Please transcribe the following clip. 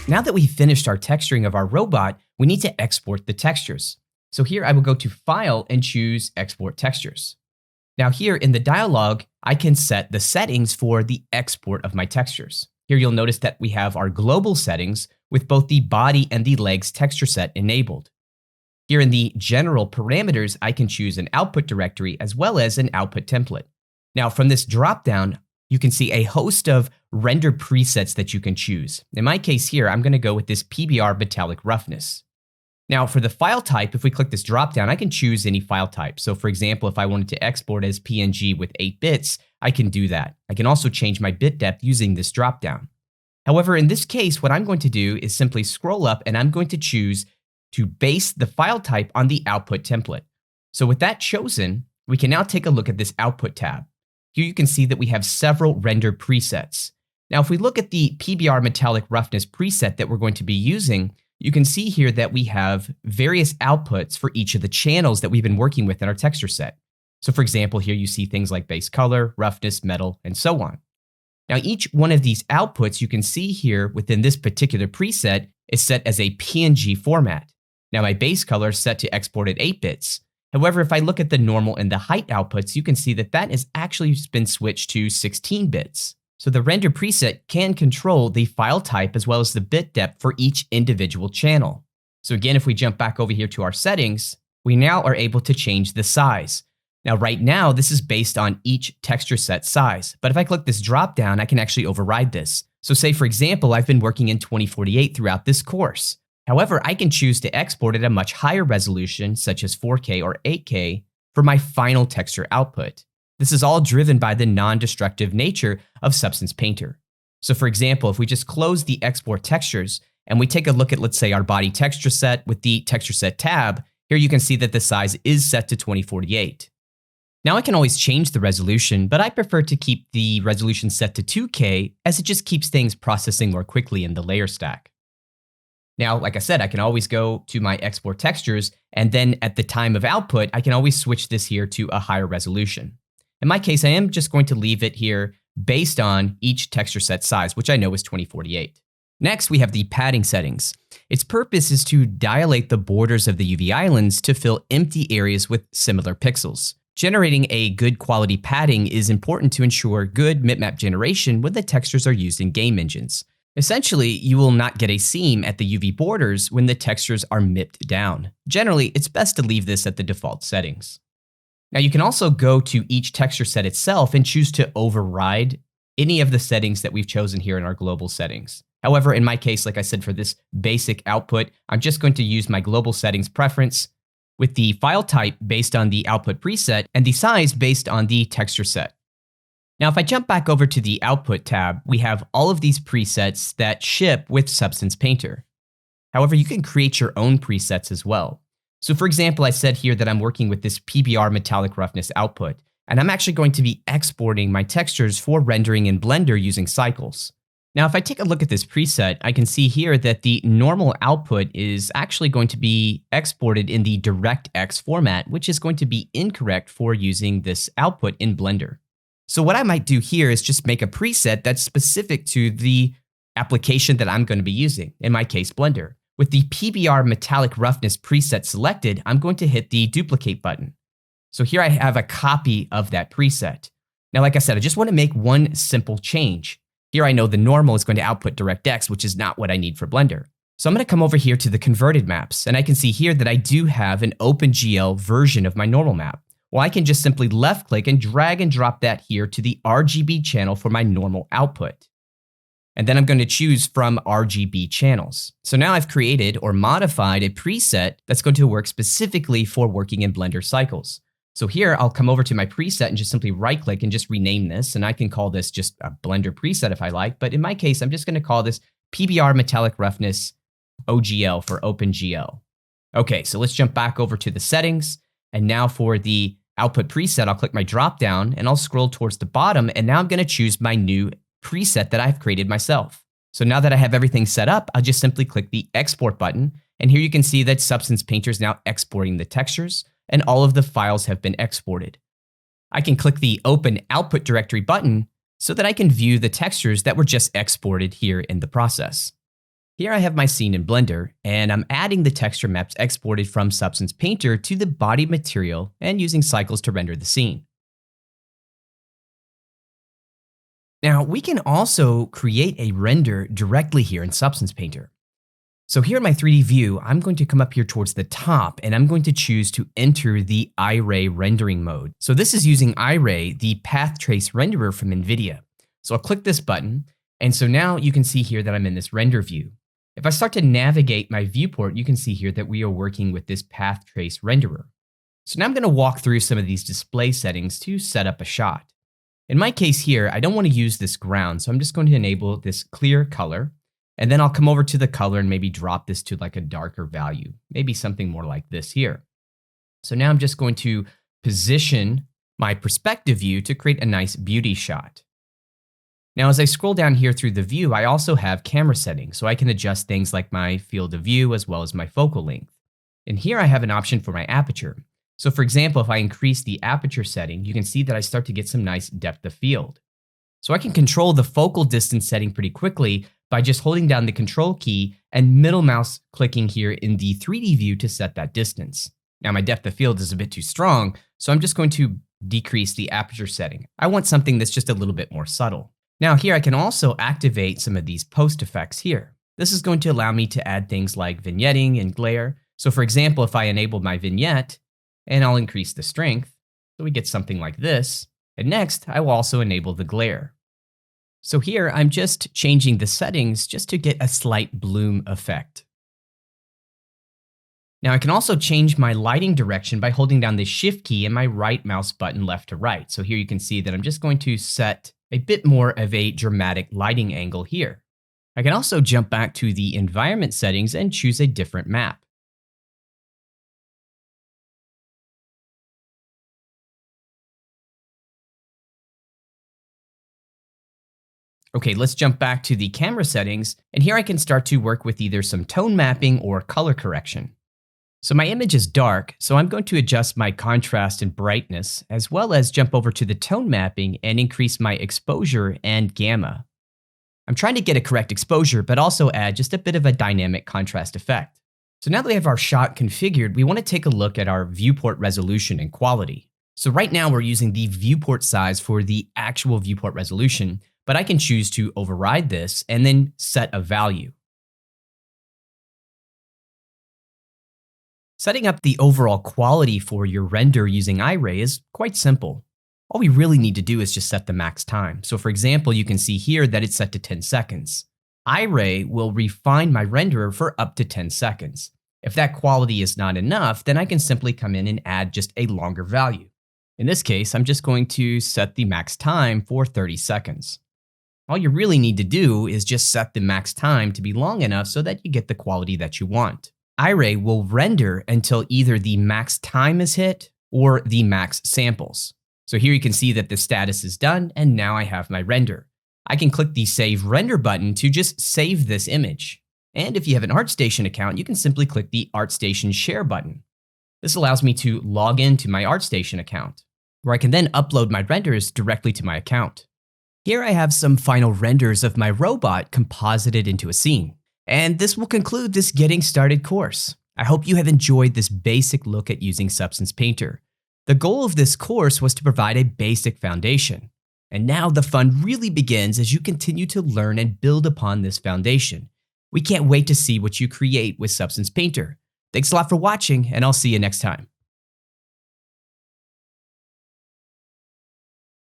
Now that we've finished our texturing of our robot, we need to export the textures. So here I will go to File and choose Export Textures. Now here in the dialog, I can set the settings for the export of my textures. Here you'll notice that we have our global settings with both the body and the legs texture set enabled. Here in the general parameters, I can choose an output directory as well as an output template. Now from this dropdown, you can see a host of render presets that you can choose. In my case here, I'm going to go with this PBR metallic roughness. Now for the file type, if we click this dropdown, I can choose any file type. So for example, if I wanted to export as PNG with 8 bits, I can do that. I can also change my bit depth using this dropdown. However, in this case, what I'm going to do is simply scroll up and I'm going to choose to base the file type on the output template. So with that chosen, we can now take a look at this output tab. Here you can see that we have several render presets. Now, if we look at the PBR metallic roughness preset that we're going to be using, you can see here that we have various outputs for each of the channels that we've been working with in our texture set. So for example, here you see things like base color, roughness, metal, and so on. Now, each one of these outputs you can see here within this particular preset is set as a PNG format. Now, my base color is set to export at 8 bits. However, if I look at the normal and the height outputs, you can see that that has actually been switched to 16 bits. So the render preset can control the file type as well as the bit depth for each individual channel. So again, if we jump back over here to our settings, we now are able to change the size. Now right now, this is based on each texture set size, but if I click this drop down, I can actually override this. So say for example, I've been working in 2048 throughout this course. However, I can choose to export at a much higher resolution, such as 4K or 8K, for my final texture output. This is all driven by the non-destructive nature of Substance Painter. So for example, if we just close the export textures and we take a look at, let's say, our body texture set with the texture set tab, here you can see that the size is set to 2048. Now I can always change the resolution, but I prefer to keep the resolution set to 2K as it just keeps things processing more quickly in the layer stack. Now, like I said, I can always go to my export textures, and then at the time of output, I can always switch this here to a higher resolution. In my case, I am just going to leave it here based on each texture set size, which I know is 2048. Next, we have the padding settings. Its purpose is to dilate the borders of the UV islands to fill empty areas with similar pixels. Generating a good quality padding is important to ensure good bitmap generation when the textures are used in game engines. Essentially, you will not get a seam at the UV borders when the textures are mipped down. Generally, it's best to leave this at the default settings. Now you can also go to each texture set itself and choose to override any of the settings that we've chosen here in our global settings. However, in my case, like I said, for this basic output, I'm just going to use my global settings preference with the file type based on the output preset and the size based on the texture set. Now, if I jump back over to the output tab, we have all of these presets that ship with Substance Painter. However, you can create your own presets as well. So for example, I said here that I'm working with this PBR metallic roughness output, and I'm actually going to be exporting my textures for rendering in Blender using cycles. Now, if I take a look at this preset, I can see here that the normal output is actually going to be exported in the DirectX format, which is going to be incorrect for using this output in Blender. So what I might do here is just make a preset that's specific to the application that I'm going to be using, in my case, Blender. With the PBR metallic roughness preset selected, I'm going to hit the duplicate button. So here I have a copy of that preset. Now, like I said, I just want to make one simple change. Here I know the normal is going to output DirectX, which is not what I need for Blender. So I'm going to come over here to the converted maps, and I can see here that I do have an OpenGL version of my normal map. Well, I can just simply left click and drag and drop that here to the RGB channel for my normal output. And then I'm going to choose from RGB channels. So now I've created or modified a preset that's going to work specifically for working in Blender cycles. So here I'll come over to my preset and just simply right click and just rename this. And I can call this just a Blender preset if I like. But in my case, I'm just going to call this PBR metallic roughness OGL for OpenGL. Okay, so let's jump back over to the settings. And now for the output preset, I'll click my drop down and I'll scroll towards the bottom. And now I'm going to choose my new preset that I've created myself. So now that I have everything set up, I'll just simply click the export button. And here you can see that Substance Painter is now exporting the textures and all of the files have been exported. I can click the open output directory button so that I can view the textures that were just exported here in the process. Here I have my scene in Blender, and I'm adding the texture maps exported from Substance Painter to the body material and using cycles to render the scene. Now, we can also create a render directly here in Substance Painter. So here in my 3D view, I'm going to come up here towards the top and I'm going to choose to enter the IRay rendering mode. So this is using IRay, the path trace renderer from NVIDIA. So I'll click this button, and so now you can see here that I'm in this render view. If I start to navigate my viewport, you can see here that we are working with this path trace renderer. So now I'm going to walk through some of these display settings to set up a shot. In my case here, I don't want to use this ground, so I'm just going to enable this clear color, and then I'll come over to the color and maybe drop this to like a darker value, maybe something more like this here. So now I'm just going to position my perspective view to create a nice beauty shot. Now, as I scroll down here through the view, I also have camera settings, so I can adjust things like my field of view as well as my focal length. And here I have an option for my aperture. So for example, if I increase the aperture setting, you can see that I start to get some nice depth of field. So I can control the focal distance setting pretty quickly by just holding down the control key and middle mouse clicking here in the 3D view to set that distance. Now my depth of field is a bit too strong, so I'm just going to decrease the aperture setting. I want something that's just a little bit more subtle. Now here I can also activate some of these post effects here. This is going to allow me to add things like vignetting and glare. So for example, if I enable my vignette, and I'll increase the strength, so we get something like this. And next, I will also enable the glare. So here I'm just changing the settings just to get a slight bloom effect. Now I can also change my lighting direction by holding down the Shift key and my right mouse button left to right. So here you can see that I'm just going to set a bit more of a dramatic lighting angle here. I can also jump back to the environment settings and choose a different map. Okay, let's jump back to the camera settings, and here I can start to work with either some tone mapping or color correction. So my image is dark, so I'm going to adjust my contrast and brightness, as well as jump over to the tone mapping and increase my exposure and gamma. I'm trying to get a correct exposure, but also add just a bit of a dynamic contrast effect. So now that we have our shot configured, we want to take a look at our viewport resolution and quality. So right now we're using the viewport size for the actual viewport resolution, but I can choose to override this and then set a value. Setting up the overall quality for your render using IRay is quite simple. All we really need to do is just set the max time. So for example, you can see here that it's set to 10 seconds. IRay will refine my renderer for up to 10 seconds. If that quality is not enough, then I can simply come in and add just a longer value. In this case, I'm just going to set the max time for 30 seconds. All you really need to do is just set the max time to be long enough so that you get the quality that you want. IRay will render until either the max time is hit or the max samples. So here you can see that the status is done, and now I have my render. I can click the Save Render button to just save this image. And if you have an ArtStation account, you can simply click the ArtStation Share button. This allows me to log into my ArtStation account, where I can then upload my renders directly to my account. Here I have some final renders of my robot composited into a scene. And this will conclude this Getting Started course. I hope you have enjoyed this basic look at using Substance Painter. The goal of this course was to provide a basic foundation. And now the fun really begins as you continue to learn and build upon this foundation. We can't wait to see what you create with Substance Painter. Thanks a lot for watching, and I'll see you next time.